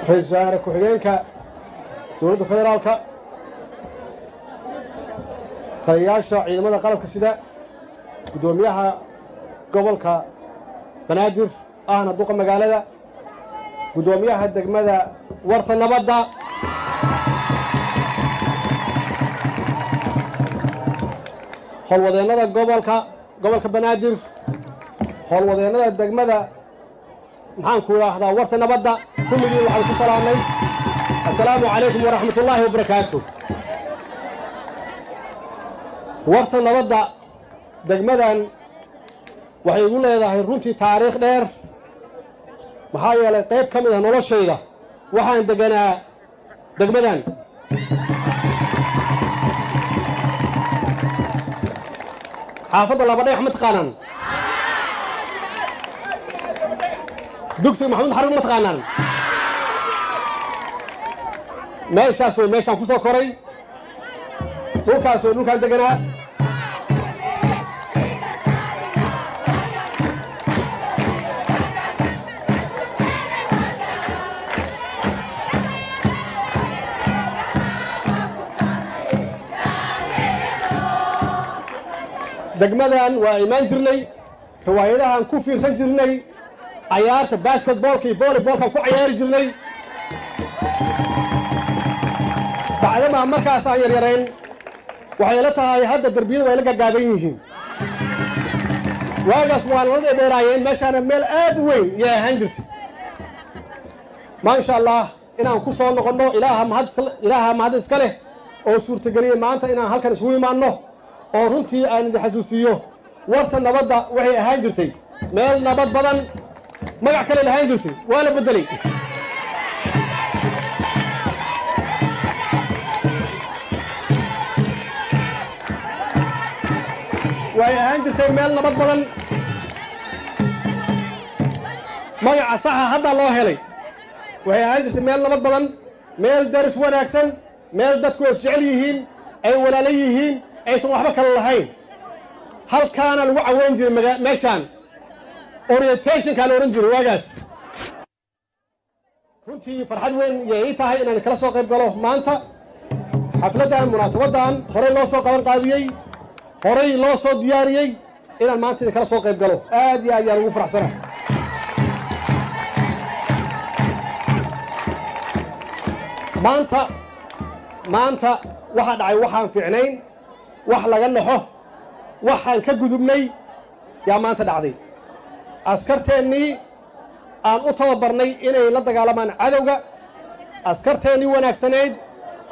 رئيس وزراء ku-xigeenka dowladda federaalka taliyayaasha ciidamada qalabka sida gudoomiyaha gobolka banaadir ahna duqa magaalada gudoomiyaha degmada warta nabadda howlwadeennada gobolka banaadir howlwadeennada degmada maxaan ku yiraahdaa warta nabadda kulligii waxaan ku salaamay assalaamu calaykum waraxmatullaahi wabarakaatuh warta nabadda degmadan waxay igu leedahay runtii taariikh dheer maxaa yeelay qayb ka mid ah noloshayda waxaan deganaa degmadan xaafadda laba dhagax ma taqaanaan dugsiga maxamuud xarun ma taqaanaan meeshaas way meeshaan ku soo koray dhulkaas way dhulkaan deganaa degmadan waa imaan jirnay riwaayadahan ku fiirsan jirnay cayaarta basketballka iyo volleybalkan ku cayaari jirnay bacdamaa markaas aan yaryarayn waxay la tahay hadda derbiyada way la gaggaaban yihiin waagaas waa nala dheeraayeen meeshaana meel aad u weyn yay ahaan jirtay maasha allah inaan ku soo noqonno ilaaha mahad iska leh oo suurtageliyey maanta inaan halkan isugu imaanno oo runtii aan idin xasuusiyo warta nabadda waxay ahaan jirtay meel nabad badan magac kale lahaan jirtay waa la beddelay way ahaan jirtay meel nabad badan magaca saxa hadda loo helay waxay ahaan jirtay meel nabad badan meel daris wanaagsan meel dadku is jecel yihiin ay walaalo yihiin aysan waxba kale lahayn halkaana lagu caweyn jiray meeshaan orientationkaan ohan jiray waagaas runtii farxad weyn yay ii tahay inaan kala soo qayb galo maanta xafladdan munaasabaddan horey loo soo qaban qaabiyey horey loo soo diyaariyey inaan maanta idin kala soo qayb galo aad iyo aad yaan ugu faraxsana maanta waxaa dhacay waxaan fiicnayn wax laga naxo waxaan ka gudubnay yaa maanta dhacday askarteennii aan u tababarnay inay la dagaalamaan cadowga askarteennii wanaagsanayd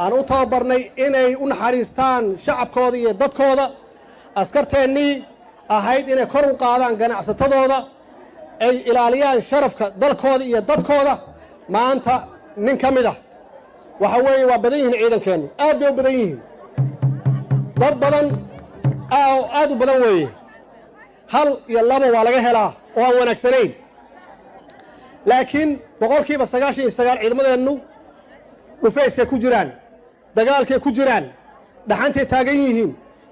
aan u tababarnay inay u naxariistaan shacabkooda iyo dadkooda askarteennii ahayd inay kor u qaadaan ganacsatadooda ay ilaaliyaan sharafka dalkooda iyo dadkooda maanta nin ka mid ah waxa weeye waa badan yihiin ciidankeennu aad bay u badan yihiin dad badan aad u badan weeye hal iyo laba waa laga helaa oo aan wanaagsanayn laakiin boqolkiiba 99 ciidamadeennu dhufayskay ku jiraan dagaalkay ku jiraan dhaxantay taagan yihiin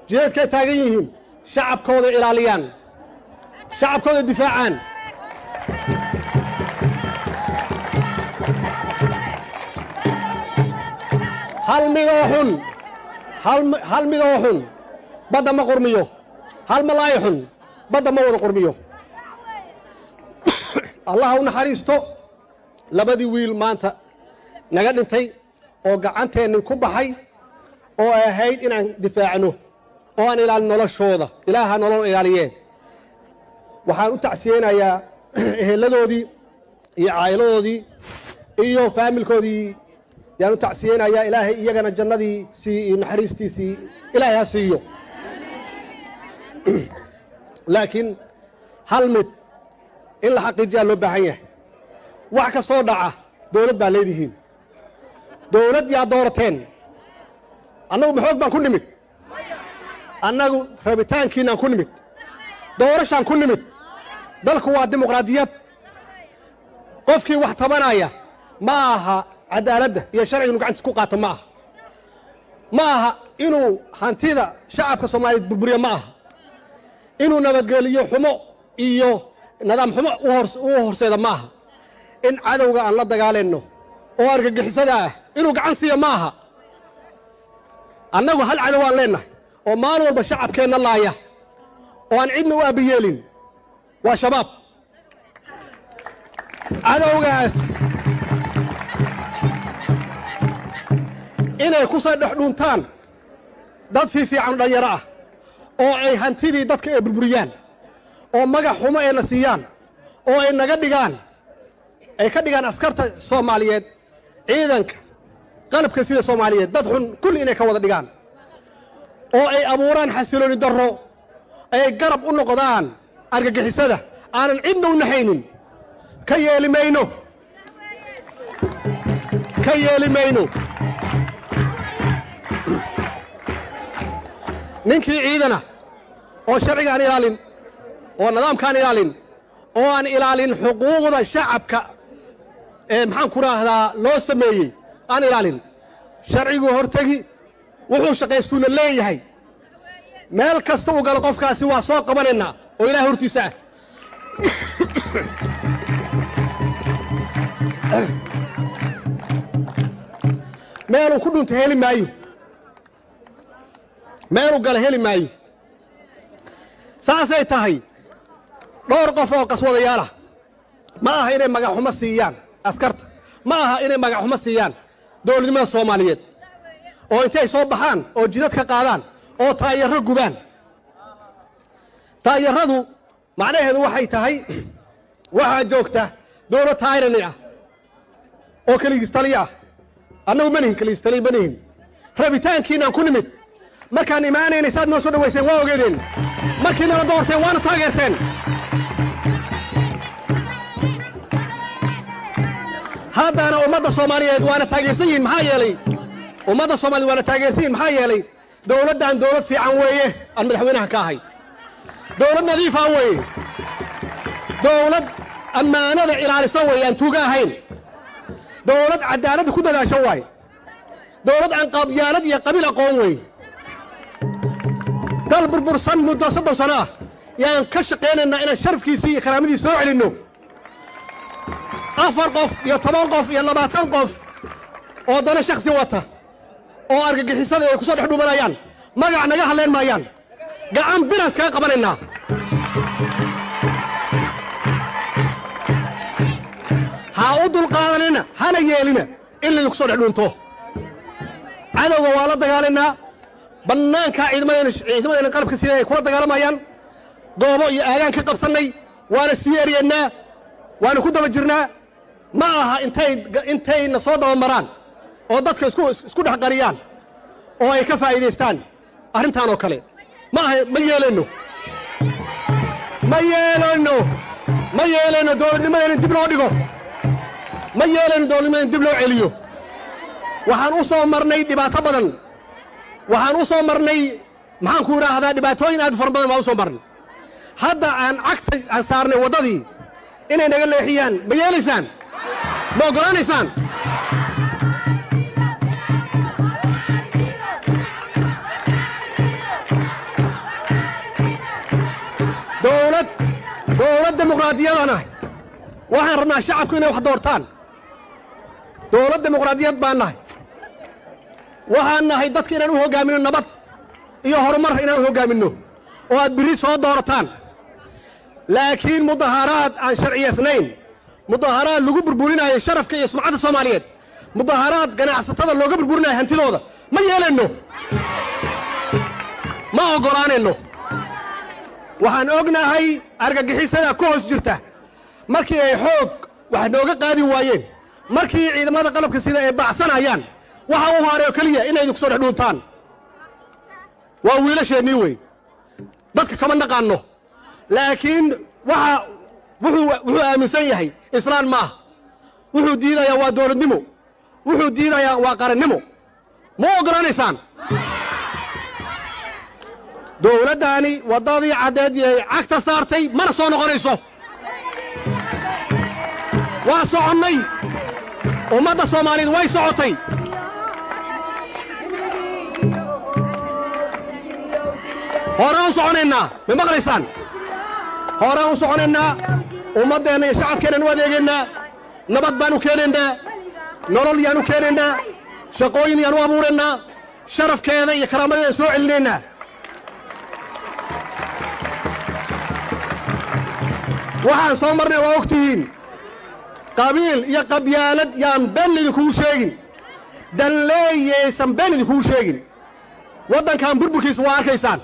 jihaadkay taagan yihiin shacabkooda ilaaliyaan shacabkooda difaacaan hal midoo xun badda ma qurmiyo hal malaay xun badda ma wada qurmiyo allah u naxariisto labadii wiil maanta naga dhintay oo gacanteennin ku baxay oo ay ahayd inaan difaacno oo aan ilaalin noloshooda ilaaha nolol ilaaliyeen waxaan u tacsiyeynayaa eheladoodii iyo caa'iladoodii iyo faamilkoodii yaan u tacsiyeynayaa ilaahay iyagana jannadiisii iyo naxariistiisii ilaahay ha siiyo laakiin hal mid in la xaqiijiyaa loo baahan yahay wax ka soo dhaca dawlad baa leedihiin dawlad yaa doorateen annagu maxoog baan ku nimid annagu rabitaankiinaan ku nimid doorashaan ku nimid dalku waa dimuqraadiyad qofkii wax tabanaya ma aha cadaaladda iyo sharciga inu gacantiis ku qaato ma aha inuu hantida shacabka soomaaliyeed burburiyo ma aha inuu nabadgeliyo xumo iyo nidaam xumo u horseeda ma aha in cadowga aan la dagaalayno oo argagixisada ah inuu gacan siiyo ma aha annagu hal cadow aan leennahay oo maalin walba shacabkeenna laaya oo aan cidna u aabiyeelin waa shabaab cadowgaas inay ku soo dhex dhuuntaan dad fiifiican dhalinyaro ah oo ay hantidii dadka ay burburiyaan oo magac xumo ay na siiyaan oo ay naga dhigaan ay ka dhigaan askarta Soomaaliyeed ciidanka qalabka sida Soomaaliyeed dad xun kulli inay ka wada dhigaan oo ay abuuraan xasilooni darro ay garab u noqdaan argagixisada aanan cidna u naxaynin ka yeeli mayno ninkii ciidana oo sharciga aan ilaalin oo nidaamka aan ilaalin oo aan ilaalin xuquuqda shacabka maxaan ku raahdaa loo sameeyey aan ilaalin sharcigu hortagi wuxuu shaqaystuuna leeyahay meel kasta uu galo qofkaasi waa soo qabanaynaa oo ilaah hortiisa ah meeluu ku dhunta heli maayo meeluu gala heli maayo saasay tahay dhowr qof oo qaswadayaal ah ma aha inay magac xumo siiyaan askarta ma aha inay magac xumo siiyaan dowladnimada Soomaaliyeed oo intay soo baxaan oo jidad ka qaadaan oo taayirro gubaan taayirradu macnaheedu waxay tahay waxa joogta dowlad taayirani ah oo kaligiis taliya ah annagu manihin kaligiis taliya manihin rabitaankiinaan ku nimid markaan imaanaynay saad noo soo dhawayseen waa ogeedeen markiina la doorteen waana taageerteen haddana ummadda Soomaaliyeed waana taageersan yihiin maxaa yeelay ummadda Soomaaliyeed waana taageersan yihiin maxaa yeelay dowladdan dowlad fiican weeye aan madaxweynaha ka ahay dowlad nadiif ah weeye dowlad ammaanada ilaalisa weeye aan tuuga ahayn dowlad cadaaladda ku dadaasho waaye dowlad aan qabyaalad iyo qabiil aqoon weeye dal burbursan muddo 30 sano ah yaan ka shaqaynaynaa inaan sharafkiisii iyo karaamadiisa soo celinno 4 qof iyo 10 qof iyo 20 qof oo dana shakhsi wata oo argagixisada ay ku soo dhex dhuumanayaan magac naga hadleen maayaan gacan biras kaga qabanaynaa ha u dulqaadanina hana yeelina in la ku soo dhex dhuunto cadowga waa la dagaalaynaa bannaanka ciidamadeena qalabka sida ay kula dagaalamayaan goobo iyo aagaan ka qabsannay waana sii eryeennaa waana ku daba jirnaa ma aha intayna soo daba maraan oo dadka isku dhex qariyaan oo ay ka faa'iidaystaan arrintaan oo kale ma aha ma yeelayno dowladnimadeena dib loo dhigo ma yeelayno dowladnimadeena dib loo celiyo waxaan u soo marnay dhibaato badan waxaan u soo marnay maxaan ku raahdaa dhibaatooyin aad fara badan baan u soo marnay hadda aan cagta aan saarnay waddadii inay naga leexiyaan ma yeelaysaan ma oggolaanaysaan dowlad dimuqraadiyadana waxaan rabnaa shacabku inay wax doortaan dowlad dimuqraadiyad baan nahay waxaan nahay dadka inaan u hoggaamino nabad iyo horumar inaan u hoggaamino oo aad birri soo doorataan laakiin mudaharaad aan sharciyeysnayn mudaharaad lagu burburinayo sharafka iyo sumcadda Soomaaliyeed mudaharaad ganacsatada looga burburinayo hantidooda ma yeelayno ma oggolaanayno waxaan ognahay argagixisada ku hoos jirta markii ay xoog wax nooga qaadi waayeen markii ciidamada qalabka sida ay baacsanayaan waxa uu haareeyo kaliya inay ku soo dhex dhuuntaan waa wiilasheenii wey dadka kama naqaano laakiin wuxuu aaminsan yahay islaan maaha wuxuu diidayaa waa dowladnimo wuxuu diidayaa waa qarannimo ma oggolaanaysaan dowladdaani waddadii caddeed ay cagta saartay mana soo noqonayso waa soconnay ummadda Soomaaliyeed way socotay horaan u soconaynaa ma maqlaysaan horaan u soconaynaa ummaddeenna iyo shacabkeennan u adeegaynaa nabad baan u keenaynaa nolol yaanu keenaynaa shaqooyin yaanu abuuraynaa sharafkeeda iyo karaamadeeda soo celinaynaa waxaan soo marnay waa ogtihiin qabiil iyo qabyaalad yaan been idinkugu sheegin danleeyaysan been idinkugu sheegin waddankan burburkiisa waa arkaysaan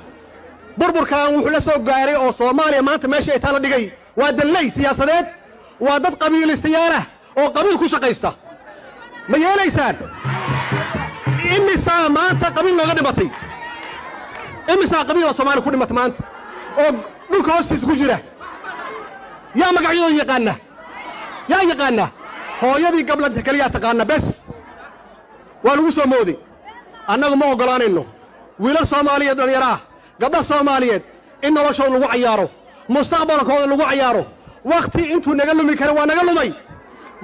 burburkan wuxuu la soo gaaray oo Soomaaliya maanta meesha ay taala dhigay waa danley siyaasadeed waa dad qabiilistayaal ah oo qabiil ku shaqaysta ma yeelaysaan imisaa maanta qabiil looga dhimatay imisaa qabiil oo Soomaali ku dhimatay maanta oo dhulka hoostiisa ku jira yaa magacyadooda yaqaana hooyadii gablanta kaliya taqaana bas waa lagu soo mooday annagu ma ogolaanayno wiilal Soomaaliyeed dhalinyaro ah gabdha Soomaaliyeed in noloshooda lagu ciyaaro mustaqbalkooda lagu ciyaaro waqti intuu naga lumi karo waa naga lumay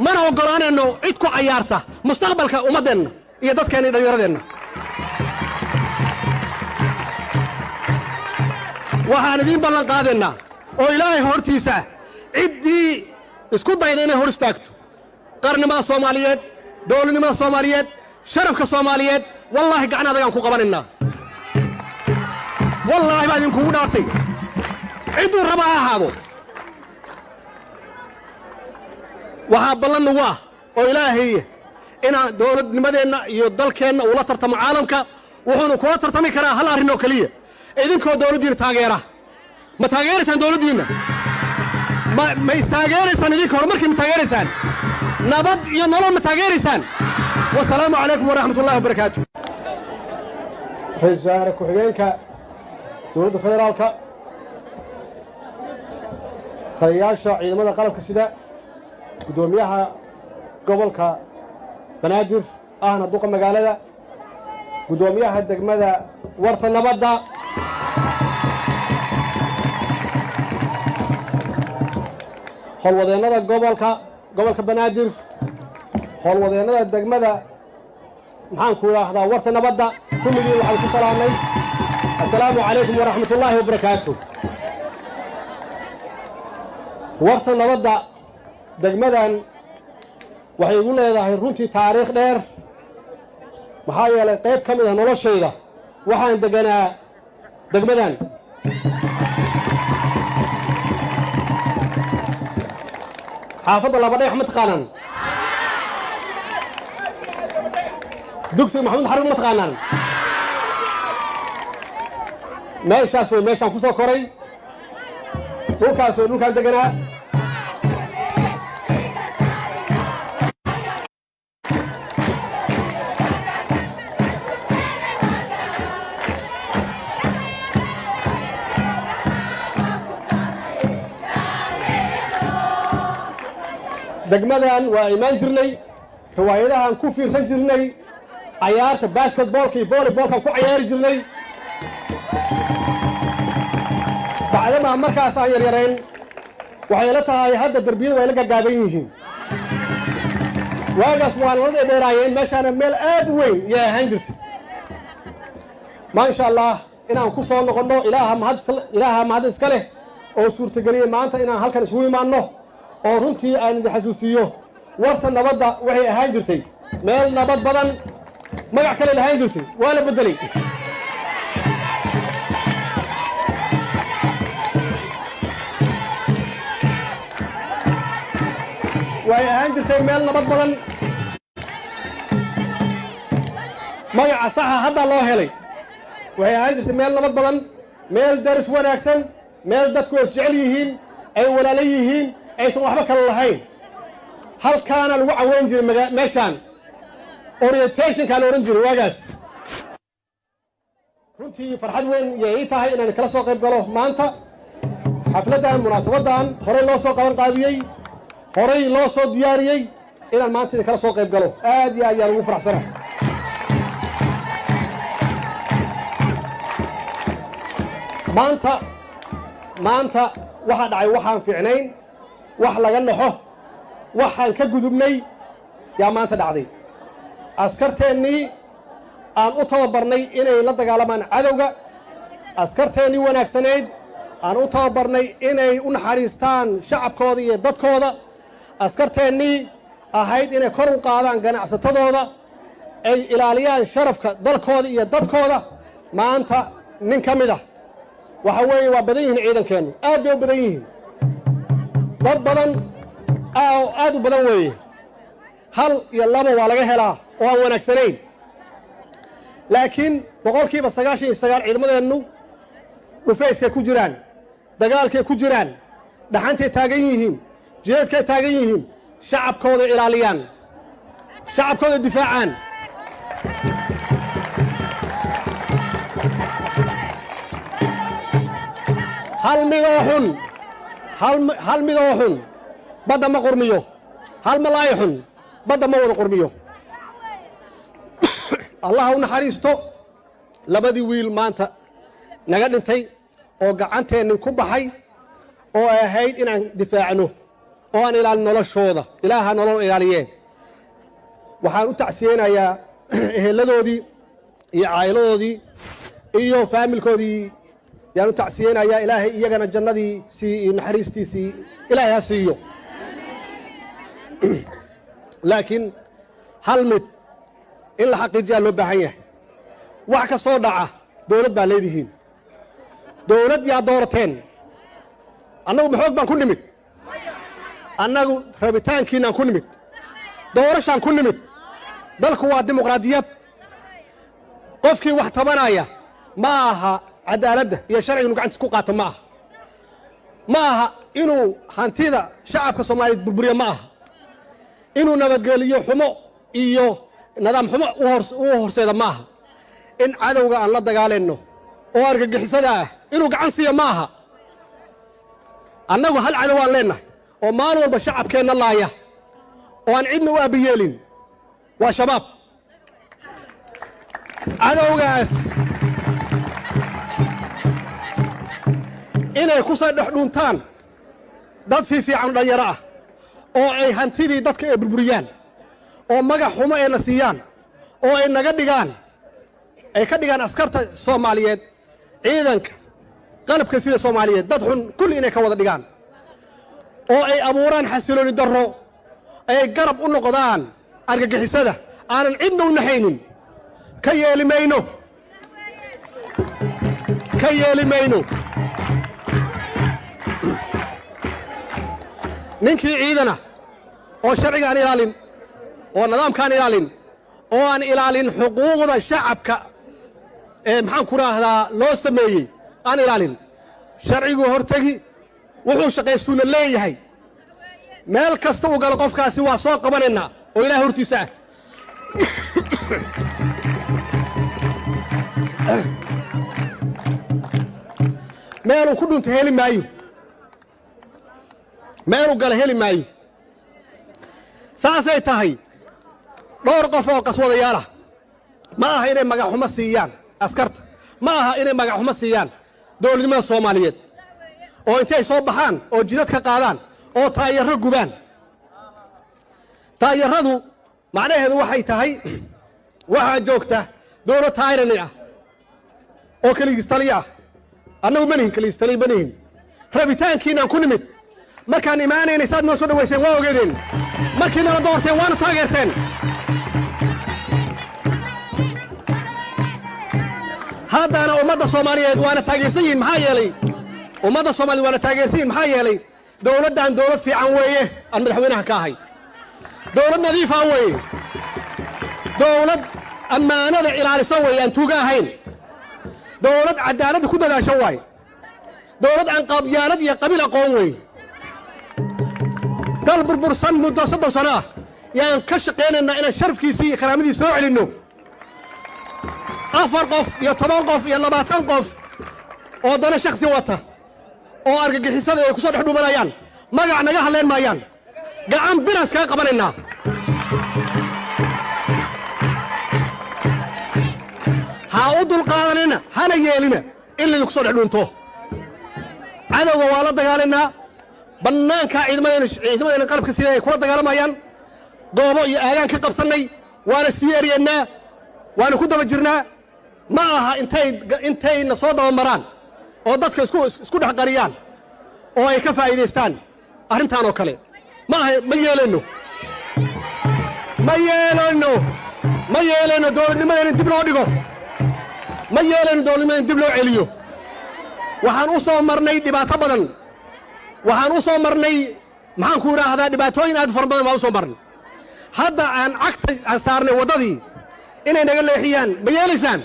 mana ogolaanayno cid ku ciyaarta mustaqbalka ummadeenna iyo dadkeena dhalinyaradeenna waxaan idin ballan qaadaynaa oo ilaahay hortiisa ciddii isku dayda inay hor istaagto qarnimada Soomaaliyeed dawladnimada Soomaaliyeed sharafka Soomaaliyeed wallahi gacan adagaan ku qabanaynaa wallahi baa idinkugu dhaartay cidduu raba ha ahaado waxaa ballan nagu ah oo ilaahay inaan dawladnimadeenna iyo dalkeenna ula tartamo caalamka wuxuuna kula tartami karaa hal arrin oo keliya idinkoo dawladdiina taageera ma taageeraysaan dawladdiinna ma istaageeraysaan idinka horumarkii ma taageeraysaan nabad iyo nolol ma taageeraysaan wasalaamu calaykum waraxmatullahi wabarakaatu ra'iisul wasaare ku-xigeenka dowladda federaalka taliyayaasha ciidamada qalabka sida gudoomiyaha gobolka banaadir ahna duqa magaalada gudoomiyaha degmada warta nabadda howlwadeennada gobolka banaadir howlwadeennada degmada maxaan ku idhaahdaa warta nabadda kulligiin waxaan ku salaamay assalaamu calaykum waraxmatullaahi wabarakaatu warta nabadda degmadan waxay igu leedahay runtii taariikh dheer maxaa yeelay qayb ka mid ah noloshayda waxaan deganaa degmadan xaafadda laba dhagax ma taqaanaan dugsiga maxamuud xarun ma taqaanaan meeshaas way meeshaan ku soo koray dhulkaas way dhulkaan deganaa degmadan waa imaan jirnay riwaayadahan ku fiirsan jirnay ciyaarta basketballka iyo volleyballka ku ciyaari jirnay bacdama markaas aan yaryarayn waxay la tahay hadda darbiyada way la gaagaaban yihiin waagaas waan la dheeraayeen meeshaana meel aad u weyn yaa ahaan jirtay maasha allah inaan ku soo noqonno ilaaha mahad iska leh oo suurtageliyey maanta inaan halkan isugu imaanno oo runtii aan idin xasuusiyo warta nabadda waxay ahaan jirtay meel nabad badan magac kale lahaan jirtay waa la beddelay way ahaan jirtay meel nabad badan magaca saxa hadda loo helay waxay ahaan jirtay meel nabad badan meel daris wanaagsan meel dadku is jecel yihiin ay walaalo yihiin aysan waxba kale lahayn halkaana lagu caweyn jiray meeshaan orientationkaa la ohan jiray waagaas runtii farxad weyn yay ii tahay inaan kala soo qayb galo maanta xafladdan munaasabaddan horey loo soo qaban qaabiyey horey loo soo diyaariyey inaan maanta idin kala soo qayb galo aad iyo aad yaan ugu faraxsana maanta waxaa dhacay waxaan fiicnayn wax laga naxo waxaan ka gudubnay yaa maanta dhacday askarteennii aan u tababarnay inay la dagaalamaan cadowga askarteennii wanaagsanayd aan u tababarnay inay u naxariistaan shacabkooda iyo dadkooda askarteennii ahayd inay kor u qaadaan ganacsatadooda ay ilaaliyaan sharafka dalkooda iyo dadkooda maanta nin ka mid ah waxa weeye waa badan yihiin ciidankeennu aad bay u badan yihiin dad badan aad u badan weeye hal iyo laba waa laga helaa oo aan wanaagsanayn laakiin boqolkiiba 99 ciidamadeennu dhufayskay ku jiraan dagaalkay ku jiraan dhaxantay taagan yihiin jidadkay taagan yihiin shacabkooda ilaaliyaan shacabkooda difaacaan hal midoo xun badda ma qurmiyo hal malaay xun badda ma wada qurmiyo allah u naxariisto labadii wiil maanta naga dhintay oo gacanteenni ku baxay oo ay ahayd inaan difaacno oo aan ilaalin noloshooda ilaaha nolol ilaaliyeen waxaan u tacsiyeynayaa eheladoodii iyo caa'iladoodii iyo faamilkoodii yaan u tacsiyeynayaa ilaahay iyagana jannadiisii iyo naxariistiisii ilaahay ha siiyo laakiin hal mid in la xaqiijiyaa loo baahan yahay wax ka soo dhaca dawlad baa leedihiin dawlad yaa doorateen annagu maxoog baan ku nimid annagu rabitaankiinaan ku nimid doorashaan ku nimid dalku waa dimuqraadiyad qofkii wax tabanaya ma aha cadaaladda iyo sharciga inuu gacantiis ku qaato ma aha inuu hantida shacabka soomaaliyeed burburiyo ma aha inuu nabadgeliyo xumo iyo nidaam xumo u horseeda ma aha in cadowga aan la dagaalayno oo argagixisada ah inuu gacan siiyo ma aha annagu hal cadow aan leennahay oo maalin walba shacabkeenna laaya oo aan cidna u aabiyeelin waa shabaab cadowgaas inay ku soo dhex dhuuntaan dad fiifiican dhalinyaro ah oo ay hantidii dadka ay burburiyaan oo magac xumo ayna siiyaan oo ay naga dhigaan ay ka dhigaan askarta soomaaliyeed ciidanka qalabka sida soomaaliyeed dad xun kulli inay ka wada dhigaan oo ay abuuraan xasilooni darro ay garab u noqdaan argagixisada aanan cidna u naxaynin ka yeeli mayno ninkii ciidana oo sharciga aan ilaalin oo nidaamkaan ilaalin oo aan ilaalin xuquuqda shacabka ee maxaan ku raahdaa loo sameeyey aan ilaalin sharcigu hortegi wuxuu shaqaystuuna leeyahay meel kasta uu galo qofkaasi waa soo qabanaynaa oo ilaah hortiisa ah meeluu ku dhunto heli maayo meeluu gala heli maayo saasay tahay dhowr qof oo qaswadayaalah ma aha inay magac xumo siiyaan askarta ma aha inay magac xumo siiyaan dowladnimada soomaaliyeed oo intay soo baxaan oo jidad ka qaadaan oo taayarro gubaan taayarradu macnaheedu waxay tahay waxaa joogta dowlad tayrani ah oo keligiistaliya ah annagu ma nihin keligiistaliya ma nihin rabitaankiinaan ku nimid markaan imaanaynay saad noo soo dhawayseen waa ogeedeen markii nala doorteen waana taageerteen haddana ummadda soomaaliyeed waana taageersan yihiin maxaa yeelay ummadda soomaaliyeed waana taageersan yihiin maxaa yeelay dowladdan dowlad fiican weeye aan madaxweynaha ka ahay dowlad nadiifa weeye dowlad ammaanada ilaalisa weeye aan tuuga ahayn dowlad cadaaladda ku dadaasho waaye dowlad aan qabyaalad iyo qabiil aqoon weeye dal burbursan muddo 30 sano ah yaan ka shaqaynaynaa inaan sharafkiisii iyo karaamadiisii soo celinno 4 qof iyo 10 qof iyo 20 qof oo dana shakhsi wata oo argagixisada ay ku soo dhex dhuumanayaan magac naga hadleen maayaan gacan bilas kaga qabanaynaa ha u dulqaadanina hana yeelina in laydinku soo dhex dhuunto cadowga waa la dagaalaynaa bannaanka ciidamadeena qalabka sida ay kula dagaalamayaan goobo iyo aagaan ka qabsannay waana sii eryeennaa waana ku daba jirnaa ma aha intayna soo dabamaraan oo dadka isku dhex qariyaan oo ay ka faa'iidaystaan arrintaan oo kale ma aha ma yeelayno ma yeelayno dowladnimada in dib loo dhigo ma yeelayno dowladnimada in dib loo celiyo waxaan u soo marnay dhibaato badan waxaan u soo marnay maxaan ku yiraahdaa dhibaatooyin aad fara badan baan u soo marnay hadda aan cagta aan saarnay waddadii inay naga leexiyaan ma yeelaysaan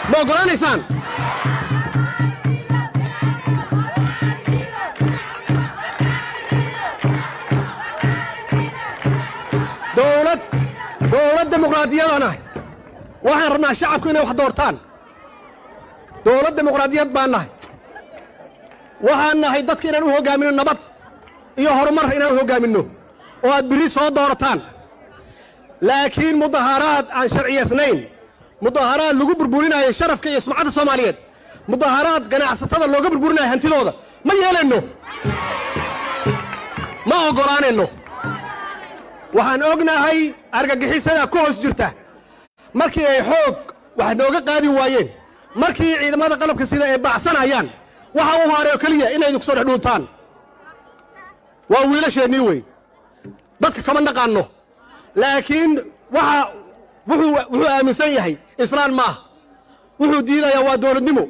ma oggolaanaysaan dowlad dimuqraadiyadana waxaan rabnaa shacabku inay wax doortaan dowlad dimuqraadiyad baan nahay waxaan nahay dadka inaan u hoggaaminno nabad iyo horumar inaan u hoggaaminno oo aad birri soo doorataan laakiin mudaharaad aan sharciyaysnayn mudaharaad lagu burburinayo sharafka iyo sumcadda soomaaliyeed mudaharaad ganacsatada looga burburinayo hantidooda ma yeelayno ma oggolaanayno waxaan ognahay argagixisada ku hoos jirta markii ay xoog wax nooga qaadi waayeen markii ciidamada qalabka sida ay baacsanayaan waxa u haaray oo keliya inay idinku soo dhex dhuuntaan waa wiilasheennii wey dadka kama naqaanno laakiin wuxuu aaminsan yahay islaan maaha wuxuu diidayaa waa dowladnimo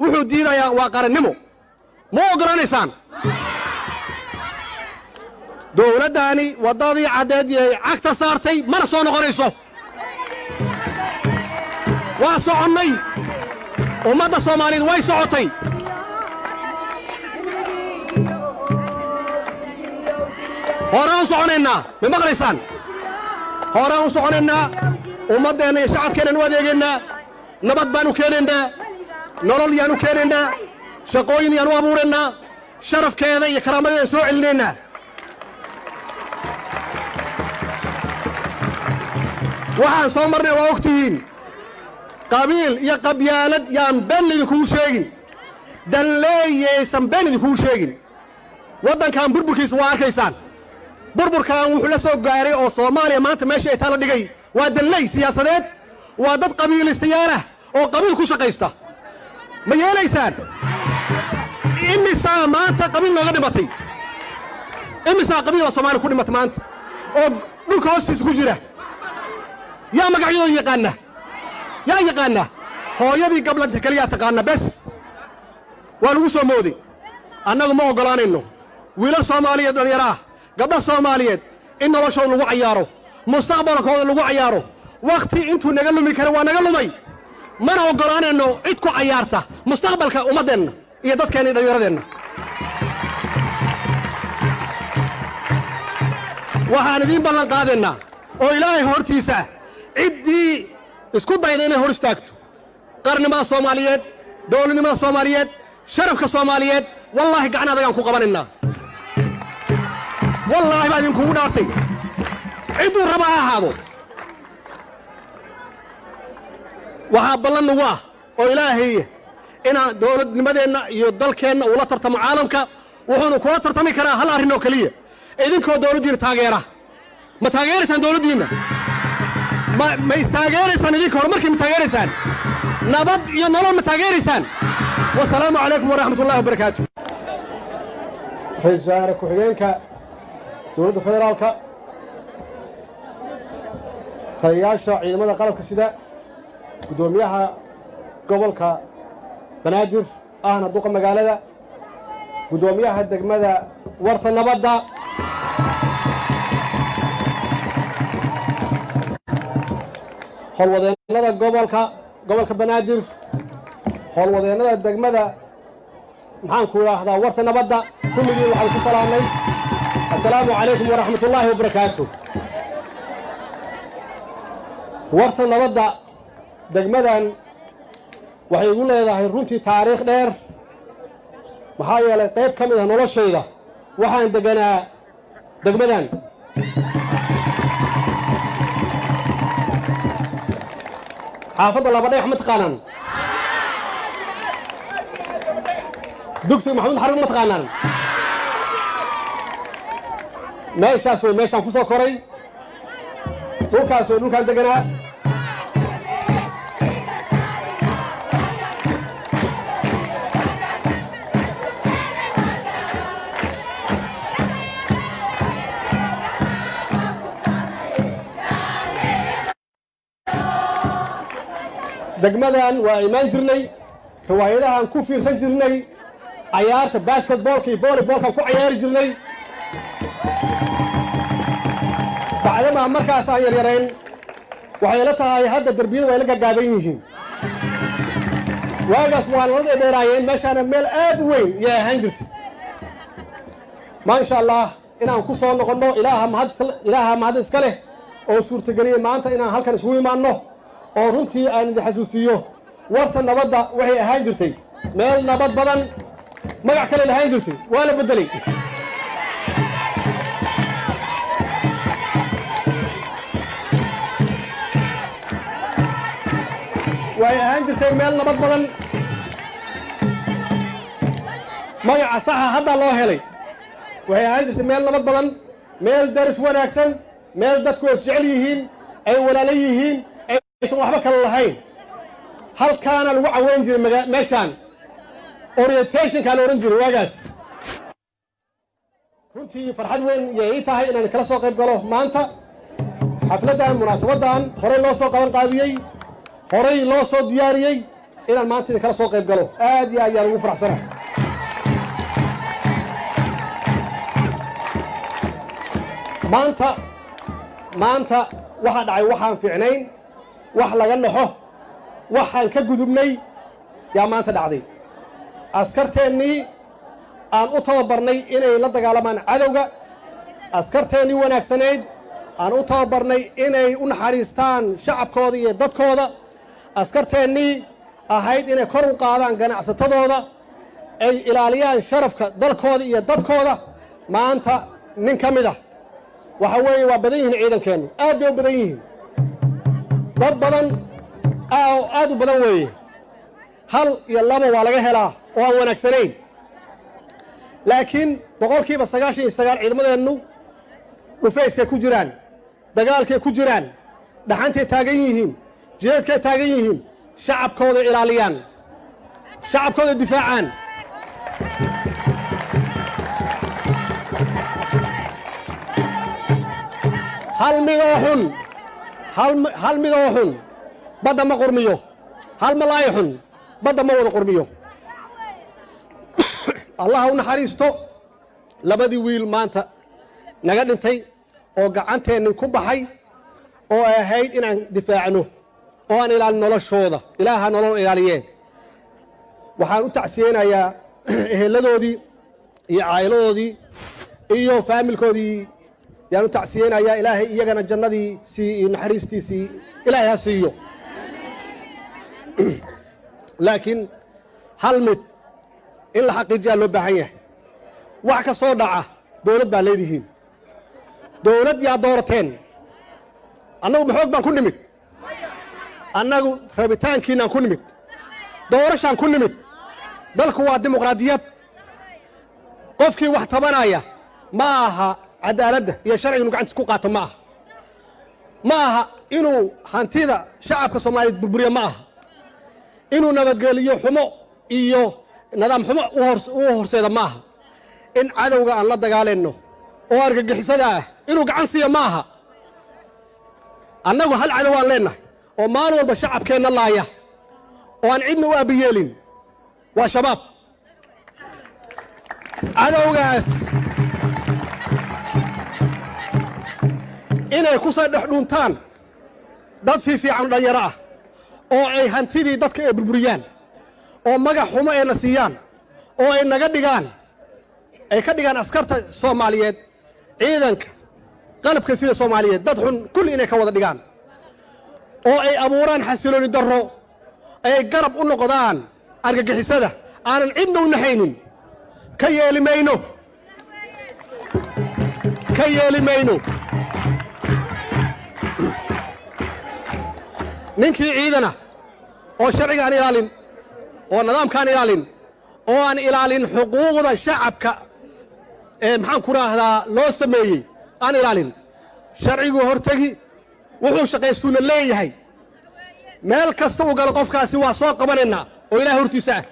wuxuu diidayaa waa qarannimo ma oggolaanaysaan dowladdaani waddadii caddeed yay cagta saartay mana soo noqonayso waa soconnay ummadda soomaaliyeed way socotay horaan u soconaynaa ma maqlaysaan horaan u soconaynaa ummaddeenna iyo shacabkeennaan u adeegaynaa nabad baan u keenaynaa nolol yaan u keenaynaa shaqooyin yaan u abuuraynaa sharafkeeda iyo karaamadeeda soo celinaynaa waxaan soo marnay waa og tihiin qabiil iyo qabyaalad yaan been idinkugu sheegin danleeyaysan been idinkugu sheegin waddankan burburkiisa waa arkaysaan burburkan wuxuu la soo gaaray oo soomaaliya maanta meesha ay taala dhigay waa danley siyaasadeed waa dad qabiilistayaalah oo qabiil ku shaqaysta ma yeelaysaan imisaa maanta qabiil nooga dhimatay imisaa qabiila soomaaliya ku dhimatay maanta oo dhulka hoostiisa ku jira yaa magacyadooda yaqaana yaa yaqaana hooyadii gablanta keliyaa taqaana bes waa lagu soo mooday annagu ma oggolaanayno wiilal soomaaliyeed dhalinyaro ah gabdha soomaaliyeed in noloshooda lagu cayaaro mustaqbalkooda lagu cayaaro wakhti intuu naga lumi kara waa naga lumay mana oggolaanayno cid ku cayaarta mustaqbalka ummaddeenna iyo dadkeenna iyo dhallinyaradeenna waxaan idiin ballan qaadaynaa oo ilaahay hortiisa ciddii isku dayda inay hor istaagto qarnimada soomaaliyeed dowladnimada soomaaliyeed sharafka soomaaliyeed wallaahi gacan adagaan ku qabanaynaa wallaahi baa idinkugu dhaartay cidduu raba ha ahaado waxaa ballan nagu ah oo ilaahay inaan dowladnimadeenna iyo dalkeenna uula tartamo caalamka wuxuunu kula tartami karaa hal arrin oo keliya idinkoo dowladdiina taageera ma taageeraysaan dowladdiinna ma istaageeraysaan idinka horumarkii ma taageeraysaan nabad iyo nolol ma taageeraysaan wasalaamu calaykum waraxmat ullahi wabarakaatu ra-iisul wasaare ku-xigeenka dowladda federaalka taliyayaasha ciidamada qalabka sida guddoomiyaha gobolka banaadir ahna duqa magaalada guddoomiyaha degmada warta nabadda howlwadeennada gobolka banaadir howlwadeennada degmada maxaan ku idhaahdaa warta nabadda kulligiin waxaan ku salaamnay assalaamu calaykum waraxmat ullaahi wabarakaatu warta nabadda degmadan waxay igu leedahay runtii taariikh dheer maxaa yeelay qayb ka mid ah noloshayda waxaan deganaa degmadan xaafadda laba dhagax ma taqaanaan dugsiga maxamuud xarun ma taqaanaan meeshaas way meeshaan ku soo koray dhulkaas way dhulkaan deganaa degmadan waa imaan jirnay riwaayadahan ku fiirsan jirnay cayaarta basketballka iyo volleyballka ku ciyaari jirnay bacdama markaas aan yaryarayn waxay la tahay hadda darbiyada way la gaagaaban yihiin waagaas muwaalanada dheeraayeen meeshaana meel aad u weyn yay ahaan jirtay maasha allah inaan ku soo noqonno ilaaha mahad iska leh oo suurtageliyey maanta inaan halkan isugu imaanno oo runtii aan idin xasuusiyo warta nabadda waxay ahaan jirtay meel nabad badan magac kale lahaan jirtay waa la beddelay way ahaan jirtay meel nabad badan magaca saxa hadda loo helay waxay ahaan jirtay meel nabad badan meel daris wanaagsan meel dadku is jecel yihiin ay walaalo yihiin aysan waxba kale lahayn halkaana lagu caweyn jiray meeshaan orientationkaa la odhan jiray waagaas runtii farxad weyn yay ii tahay inaan kala soo qayb galo maanta xafladdan munaasabaddan horey loo soo qaban qaabiyey horey loo soo diyaariyey inaan maanta idin kala soo qayb galo aad iyo ayaan ugu faraxsana maanta waxaa dhacay waxaan fiicnayn wax laga naxo waxaan ka gudubnay yaa maanta dhacday askarteennii aan u tababarnay inay la dagaalamaan cadowga askarteennii wanaagsanayd aan u tababarnay inay u naxariistaan shacabkooda iyo dadkooda askarteennii ahayd inay kor u qaadaan ganacsatadooda ay ilaaliyaan sharafka dalkooda iyo dadkooda maanta nin ka mid ah waxa weeye waa badan yihiin ciidankeennu aad bay u badan yihiin dad badan aad u badan weeye hal iyo laba waa laga helaa oo aan wanaagsanayn laakiin boqolkiiba 99 ciidamadeennu dhufayskay ku jiraan dagaalkay ku jiraan dhaxantay taagan yihiin jidadkay taagan yihiin shacabkooda ilaaliyaan shacabkooda difaacaan hal midoo xun badda ma qurmiyo hal malaay xun badda ma wada qurmiyo allaha u naxariisto labadii wiil maanta naga dhintay oo gacanteenni ku baxay oo ay ahayd inaan difaacno oo aan ilaalin noloshooda ilaaha nolol ilaaliyeen waxaan u tacsiyeynayaa eheladoodii iyo caa'iladoodii iyo faamilkoodii yaan u tacsiyeynayaa ilaahay iyagana jannadiisii iyo naxariistiisii ilaahay ha siiyo laakiin hal mid in la xaqiijiyaa loo baahan yahay wax ka soo dhaca dawlad baa leedihiin dawlad yaa doorateen annagu maxoog baan ku nimid annagu rabitaankiinaan ku nimid doorashaan ku nimid dalku waa dimuqraadiyad qofkii wax tabanaya ma aha cadaaladda iyo sharciga inuu gacantiis ku qaato ma aha inuu hantida shacabka soomaaliyeed burburiyo ma aha inuu nabadgeliyo xumo iyo nidaam xumo u horseeda ma aha in cadowga aan la dagaalayno oo argagixisada ah inuu gacan siiyo ma aha annagu hal cadow aan leennahay oo maalin walba shacabkeenna laaya oo aan cidna u aabiyeelin waa shabaab cadowgaas inay ku soo dhex dhuuntaan dad fiifiican dhalinyaro ah oo ay hantidii dadka ay burburiyaan oo magac xumo ayna siiyaan oo ay naga dhigaan ay ka dhigaan askarta soomaaliyeed ciidanka qalabka sida soomaaliyeed dad xun kulli inay ka wada dhigaan oo ay abuuraan xasilooni darro ay garab u noqdaan argagixisada aanan cidna u naxaynin ka yeeli mayno ninkii ciidana oo sharciga aan ilaalin oo nidaamkaan ilaalin oo aan ilaalin xuquuqda shacabka maxaan ku raahdaa loo sameeyey aan ilaalin sharcigu hortegi wuxuu shaqaystuuna leeyahay meel kasta uu galo qofkaasi waa soo qabanaynaa oo ilaah hortiisa ah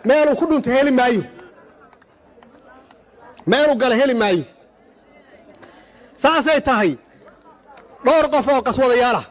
meeluu ku dhunta heli maayo meeluu gala heli maayo saasay tahay dhowr qof oo qaswadayaal ah